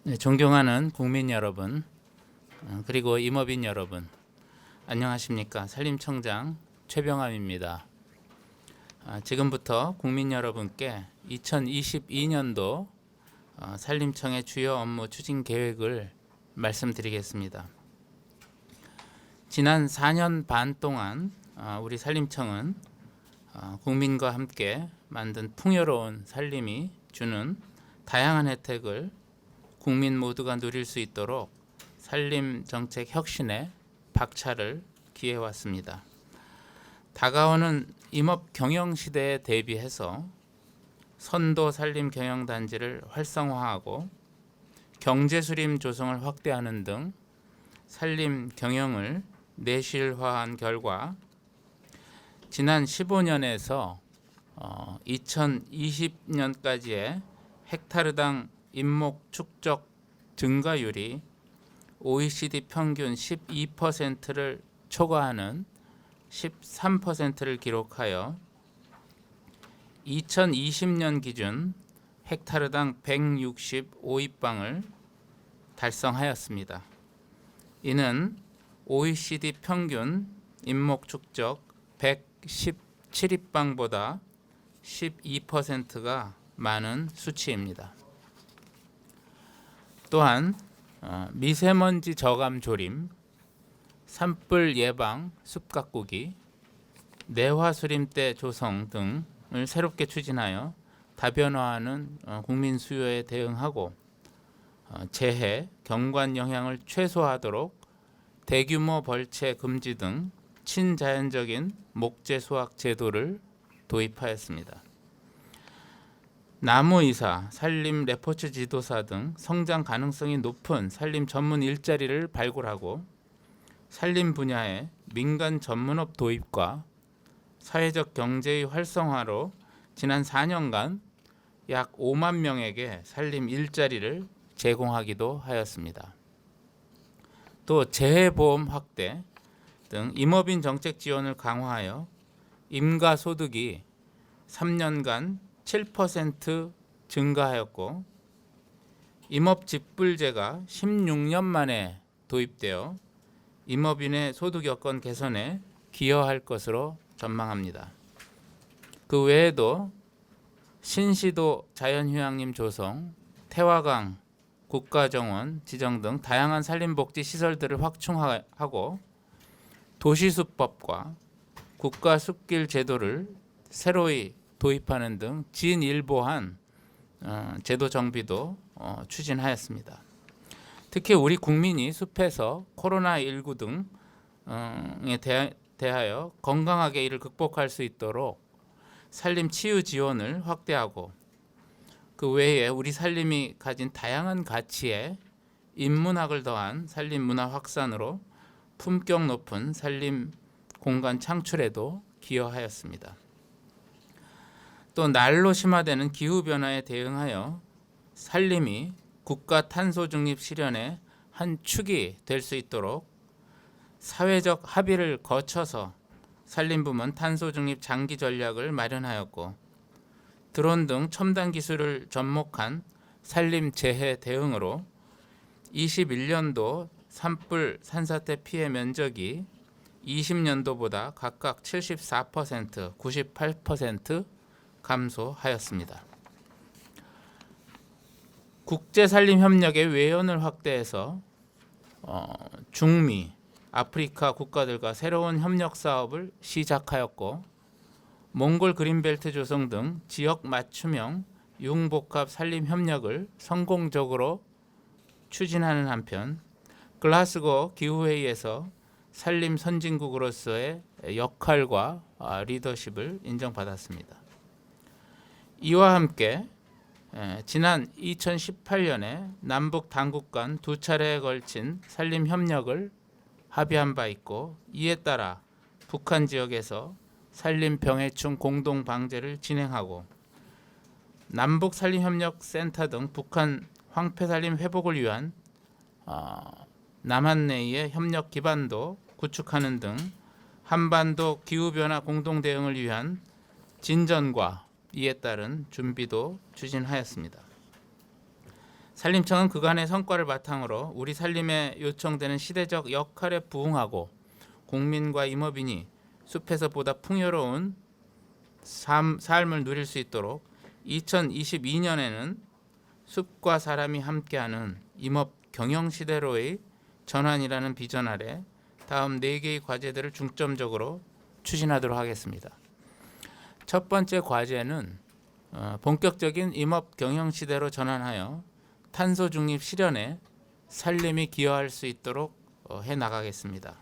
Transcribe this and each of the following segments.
네, 존경하는 국민 여러분, 그리고 임업인 여러분, 안녕하십니까? 산림청장 최병암입니다. 지금부터 국민 여러분께 2022년도 산림청의 주요 업무 추진 계획을 말씀드리겠습니다. 지난 4년 반 동안 우리 산림청은 국민과 함께 만든 풍요로운 산림이 주는 다양한 혜택을 국민 모두가 누릴 수 있도록 산림 정책 혁신에 박차를 기해왔습니다. 다가오는 임업 경영 시대에 대비해서 선도 산림 경영 단지를 활성화하고 경제 수림 조성을 확대하는 등 산림 경영을 내실화한 결과 지난 15년에서 2020년까지의 헥타르당 임목 축적 증가율이 OECD 평균 12%를 초과하는 13%를 기록하여 2020년 기준 헥타르당 165입방을 달성하였습니다. 이는 OECD 평균 임목 축적 117입방보다 12%가 많은 수치입니다. 또한 미세먼지 저감 조림, 산불 예방 숲 가꾸기, 내화수림대 조성 등을 새롭게 추진하여 다변화하는 국민 수요에 대응하고 재해, 경관 영향을 최소화하도록 대규모 벌채 금지 등 친자연적인 목재 수확 제도를 도입하였습니다. 나무이사, 산림 레포츠 지도사 등 성장 가능성이 높은 산림 전문 일자리를 발굴하고 산림 분야의 민간 전문업 도입과 사회적 경제의 활성화로 지난 4년간 약 5만 명에게 산림 일자리를 제공하기도 하였습니다. 또 재해보험 확대 등 임업인 정책 지원을 강화하여 임가 소득이 3년간 7% 증가하였고 임업 직불제가 16년 만에 도입되어 임업인의 소득 여건 개선에 기여할 것으로 전망합니다. 그 외에도 신시도 자연휴양림 조성, 태화강 국가정원 지정 등 다양한 산림복지 시설들을 확충하고 도시숲법과 국가숲길 제도를 새로이 도입하는 등 진일보한 제도 정비도 추진하였습니다. 특히 우리 국민이 숲에서 코로나19 등에 대하여 건강하게 이를 극복할 수 있도록 산림 치유 지원을 확대하고 그 외에 우리 산림이 가진 다양한 가치에 인문학을 더한 산림 문화 확산으로 품격 높은 산림 공간 창출에도 기여하였습니다. 또 날로 심화되는 기후변화에 대응하여 산림이 국가 탄소 중립 실현의 한 축이 될 수 있도록 사회적 합의를 거쳐서 산림부문 탄소 중립 장기 전략을 마련하였고 드론 등 첨단 기술을 접목한 산림 재해 대응으로 21년도 산불 산사태 피해 면적이 20년도보다 각각 74%, 98% 감소하였습니다. 국제산림협력의 외연을 확대해서 중미, 아프리카 국가들과 새로운 협력 사업을 시작하였고 몽골 그린벨트 조성 등 지역 맞춤형 융복합 산림협력을 성공적으로 추진하는 한편 글라스고 기후회의에서 산림 선진국으로서의 역할과 리더십을 인정받았습니다. 이와 함께 지난 2018년에 남북 당국 간 두 차례에 걸친 산림 협력을 합의한 바 있고 이에 따라 북한 지역에서 산림 병해충 공동 방제를 진행하고 남북 산림협력센터 등 북한 황폐산림 회복을 위한 남한 내의 협력 기반도 구축하는 등 한반도 기후변화 공동 대응을 위한 진전과 이에 따른 준비도 추진하였습니다. 산림청은 그간의 성과를 바탕으로 우리 산림에 요청되는 시대적 역할에 부응하고 국민과 임업인이 숲에서 보다 풍요로운 삶을 누릴 수 있도록 2022년에는 숲과 사람이 함께하는 임업 경영 시대로의 전환이라는 비전 아래 다음 4개의 과제들을 중점적으로 추진하도록 하겠습니다. 첫 번째 과제는 본격적인 임업 경영 시대로 전환하여 탄소 중립 실현에 산림이 기여할 수 있도록 해 나가겠습니다.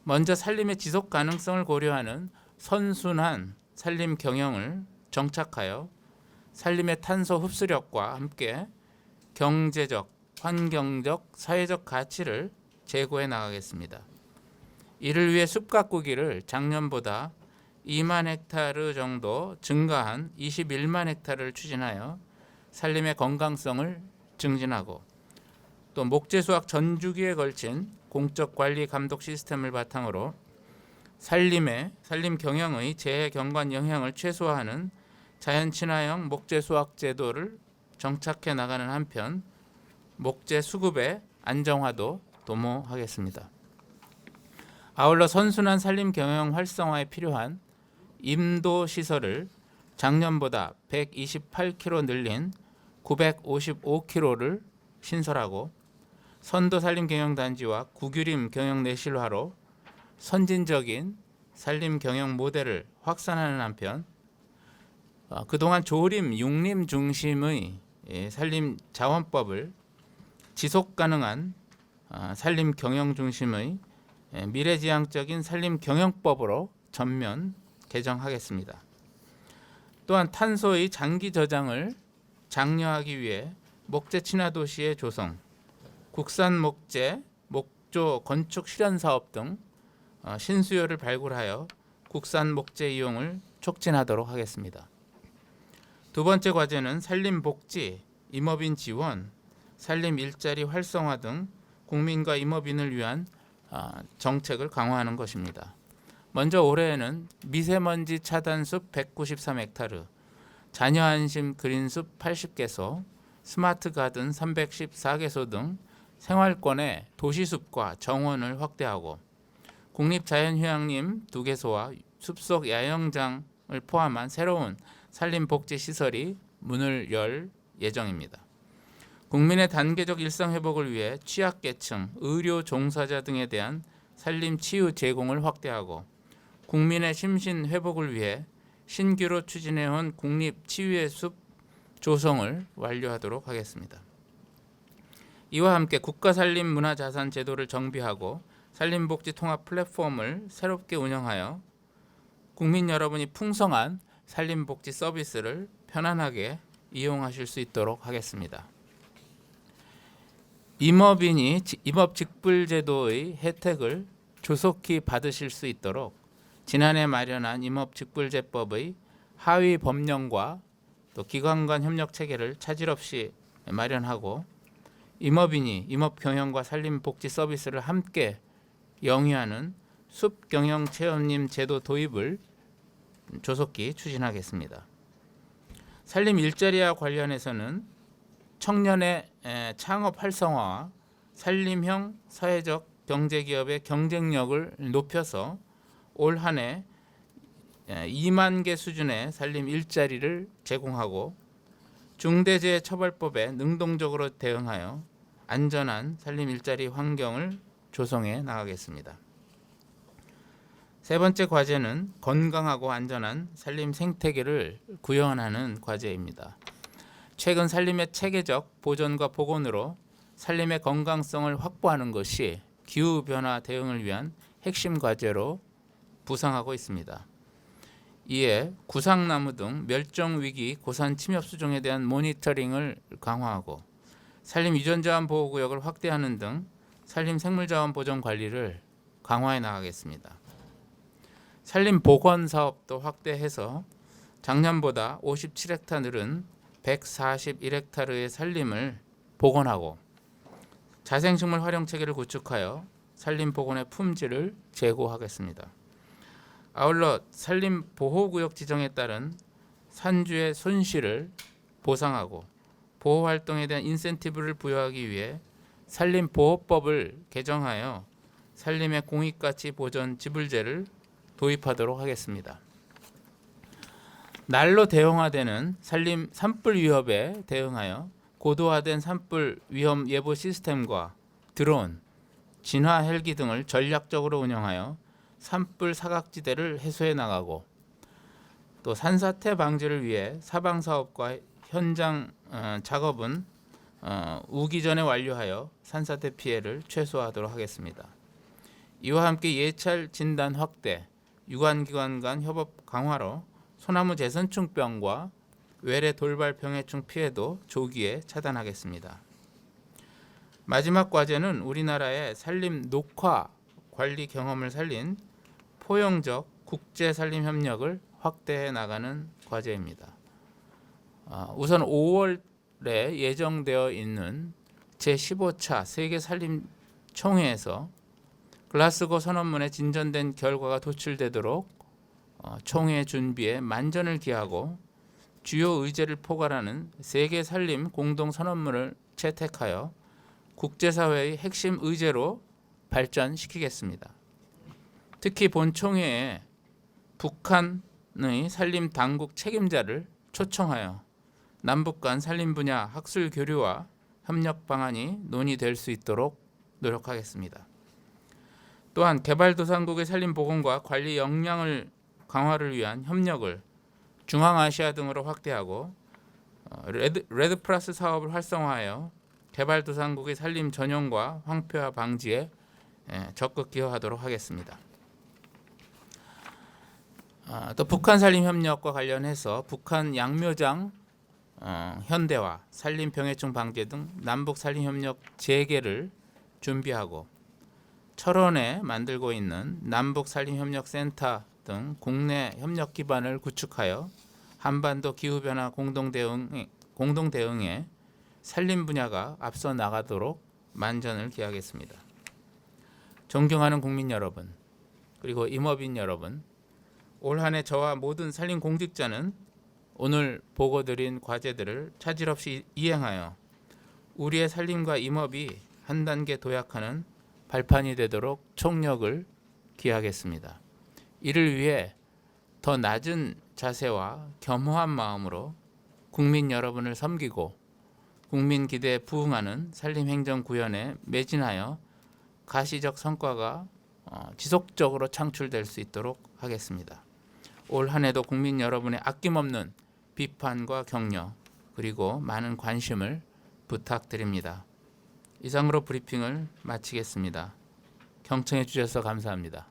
먼저 산림의 지속 가능성을 고려하는 선순환 산림 경영을 정착하여 산림의 탄소 흡수력과 함께 경제적, 환경적, 사회적 가치를 제고해 나가겠습니다. 이를 위해 숲 가꾸기를 작년보다 2만 헥타르 정도 증가한 21만 헥타르를 추진하여 산림의 건강성을 증진하고 또 목재 수확 전주기에 걸친 공적 관리 감독 시스템을 바탕으로 산림 경영의 재해 경관 영향을 최소화하는 자연 친화형 목재 수확 제도를 정착해 나가는 한편 목재 수급의 안정화도 도모하겠습니다. 아울러 선순환 산림 경영 활성화에 필요한 임도 시설을 작년보다 128km 늘린 955km를 신설하고 선도 산림 경영 단지와 구규림 경영 내실화로 선진적인 산림 경영 모델을 확산하는 한편 그동안 조림, 육림 중심의 산림 자원법을 지속 가능한 산림 경영 중심의 미래지향적인 산림 경영법으로 전면 개정하겠습니다. 또한 탄소의 장기 저장을 장려하기 위해 목재 친화 도시의 조성, 국산 목재, 목조 건축 실현 사업 등 신수요를 발굴하여 국산 목재 이용을 촉진하도록 하겠습니다. 두 번째 과제는 산림 복지, 임업인 지원, 산림 일자리 활성화 등 국민과 임업인을 위한 정책을 강화하는 것입니다. 먼저 올해에는 미세먼지 차단숲 193헥타르, 자녀 안심 그린숲 80개소, 스마트 가든 314개소 등 생활권의 도시숲과 정원을 확대하고 국립자연휴양림 2개소와 숲속 야영장을 포함한 새로운 산림복지시설이 문을 열 예정입니다. 국민의 단계적 일상회복을 위해 취약계층, 의료 종사자 등에 대한 산림치유 제공을 확대하고 국민의 심신회복을 위해 신규로 추진해온 국립치유의 숲 조성을 완료하도록 하겠습니다. 이와 함께 국가산림문화자산 제도를 정비하고 산림복지 통합 플랫폼을 새롭게 운영하여 국민 여러분이 풍성한 산림복지 서비스를 편안하게 이용하실 수 있도록 하겠습니다. 임업인이 임업직불제도의 혜택을 조속히 받으실 수 있도록 지난해 마련한 임업직불제법의 하위 법령과 또 기관 간 협력 체계를 차질 없이 마련하고 임업인이 임업경영과 산림복지 서비스를 함께 영위하는 숲경영체험님 제도 도입을 조속히 추진하겠습니다. 산림 일자리와 관련해서는 청년의 창업 활성화와 산림형 사회적 경제기업의 경쟁력을 높여서 올 한 해 2만 개 수준의 산림 일자리를 제공하고 중대재해처벌법에 능동적으로 대응하여 안전한 산림 일자리 환경을 조성해 나가겠습니다. 세 번째 과제는 건강하고 안전한 산림 생태계를 구현하는 과제입니다. 최근 산림의 체계적 보존과 복원으로 산림의 건강성을 확보하는 것이 기후변화 대응을 위한 핵심 과제로 부상하고 있습니다. 이에 구상나무 등 멸종위기 고산 침엽 수종에 대한 모니터링을 강화하고 산림 유전자원 보호구역을 확대하는 등 산림 생물자원 보존 관리를 강화해 나가겠습니다. 산림 복원 사업도 확대해서 작년보다 57헥타 늘은 141헥타르의 산림을 복원하고 자생식물 활용 체계를 구축하여 산림 복원의 품질을 제고하겠습니다. 아울러 산림 보호구역 지정에 따른 산주의 손실을 보상하고 보호 활동에 대한 인센티브를 부여하기 위해 산림보호법을 개정하여 산림의 공익가치 보전 지불제를 도입하도록 하겠습니다. 날로 대형화되는 산림 산불 위협에 대응하여 고도화된 산불 위험 예보 시스템과 드론, 진화 헬기 등을 전략적으로 운영하여 산불 사각지대를 해소해 나가고, 또 산사태 방지를 위해 사방 사업과 현장 작업은 우기전에 완료하여 산사태 피해를 최소화하도록 하겠습니다. 이와 함께 예찰 진단 확대, 유관기관 간 협업 강화로 소나무 재선충병과 외래 돌발 병해충 피해도 조기에 차단하겠습니다. 마지막 과제는 우리나라의 산림 녹화 관리 경험을 살린 포용적 국제 산림 협력을 확대해 나가는 과제입니다. 우선 5월에 예정되어 있는 제15차 세계 산림 총회에서 글라스고 선언문에 진전된 결과가 도출되도록 총회 준비에 만전을 기하고 주요 의제를 포괄하는 세계 산림 공동 선언문을 채택하여 국제사회의 핵심 의제로 발전시키겠습니다. 특히 본 총회에 북한의 산림 당국 책임자를 초청하여 남북 간 산림 분야 학술 교류와 협력 방안이 논의될 수 있도록 노력하겠습니다. 또한 개발도상국의 산림 보건과 관리 역량을 강화를 위한 협력을 중앙아시아 등으로 확대하고 레드 플러스 사업을 활성화하여 개발도상국의 산림 전용과 황폐화 방지에 적극 기여하도록 하겠습니다. 또 북한 산림 협력과 관련해서 북한 양묘장 현대화, 산림 병해충 방제 등 남북 산림 협력 재개를 준비하고, 철원에 만들고 있는 남북 산림 협력 센터 등 국내 협력 기반을 구축하여 한반도 기후 변화 공동 대응에 산림 분야가 앞서 나가도록 만전을 기하겠습니다. 존경하는 국민 여러분, 그리고 임업인 여러분, 올 한 해 저와 모든 산림 공직자는 오늘 보고드린 과제들을 차질 없이 이행하여 우리의 산림과 임업이 한 단계 도약하는 발판이 되도록 총력을 기하겠습니다. 이를 위해 더 낮은 자세와 겸허한 마음으로 국민 여러분을 섬기고 국민 기대에 부응하는 산림행정 구현에 매진하여 가시적 성과가 지속적으로 창출될 수 있도록 하겠습니다. 올 한 해도 국민 여러분의 아낌없는 비판과 격려 그리고 많은 관심을 부탁드립니다. 이상으로 브리핑을 마치겠습니다. 경청해 주셔서 감사합니다.